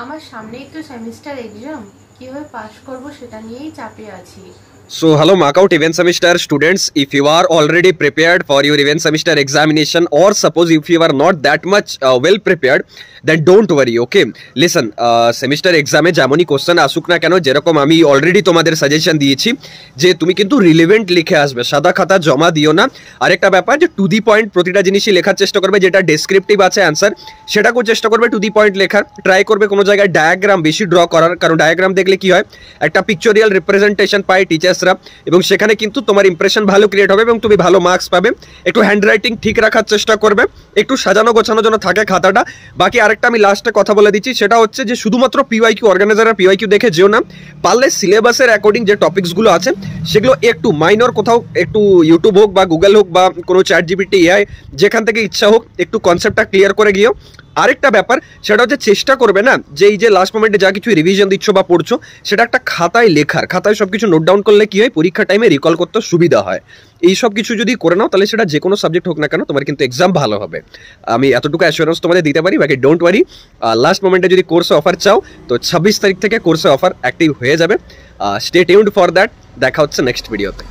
আমার সামনেই তো সেমিস্টার এক্সাম, কিভাবে পাস করব সেটা নিয়েই চাপে আছি। So hello markout event semester students, if you are already prepared for your event semester examination, or suppose if you are not that much well prepared, then don't worry, okay? Listen, semester exam এ যেমনই question আসুক না কেন, যেরকম আমি already তোমাদের suggestion দিয়েছি যে তুমি কিন্তু রিলেভেন্ট লিখে আসবে, সাদা খাতা জমা দিও না। আরেকটা ব্যাপার যে টু দি পয়েন্ট প্রতিটা জিনিসই লেখার চেষ্টা করবে, যেটা ডেসক্রিপটিভ আছে অ্যান্সার সেটাকেও চেষ্টা করবে টু দি পয়েন্ট লেখার। ট্রাই করবে কোনো জায়গায় ডায়াগ্রাম বেশি ড্র করার, কারণ ডায়াগ্রাম দেখলে কি হয়, একটা পিকচরিয়াল রিপ্রেজেন্টেশন পায় টিচার্সরা, এবং সেখানে কিন্তু তোমার ইমপ্রেশন ভালো ক্রিয়েট হবে এবং তুমি ভালো মার্কস পাবে। একটু হ্যান্ডরাইটিং ঠিক রাখার চেষ্টা করবে, একটু সাজানো গোছানো যেন থাকে খাতাটা। বাকি আরেকটা আমি লাস্টে কথা বলে দিচ্ছি, সেটা হচ্ছে যে শুধুমাত্র পিওয়াইকিউ অর্গানাইজারের পিওয়াইকিউ দেখে যেও না, পারলে সিলেবাসের অ্যাকর্ডিং যে টপিকসগুলো আছে সেগুলো একটু মাইনর কোথাও একটু ইউটিউব হোক বা গুগল হোক বা কোনো চ্যাট জিপিটি এআই যেখান থেকে ইচ্ছা হোক একটু কনসেপ্টটা ক্লিয়ার করে গিয়েও। আরেকটা ব্যাপার সেটা হচ্ছে চেষ্টা করবে না যে এই যে লাস্ট মোমেন্টে যা কিছু রিভিশন দিচ্ছ বা পড়ছো সেটা একটা খাতায় লেখার, খাতায় সব কিছু নোট ডাউন করলে কি হয় পরীক্ষা টাইমে রিকল করতে সুবিধা হয়। এই সব কিছু যদি করে নাও তাহলে সেটা যে কোনো সাবজেক্ট হোক না কেন তোমার কিন্তু এক্সাম ভালো হবে, আমি এতটুকু অ্যাসুরেন্স তোমাদের দিতে পারি। বাকি ডোন্ট ওয়ারি, লাস্ট মোমেন্টে যদি কোর্সে অফার চাও তো 26 তারিখ থেকে কোর্সে অফার অ্যাক্টিভ হয়ে যাবে। Stay tuned for that. দেখা হচ্ছে নেক্সট ভিডিওতে।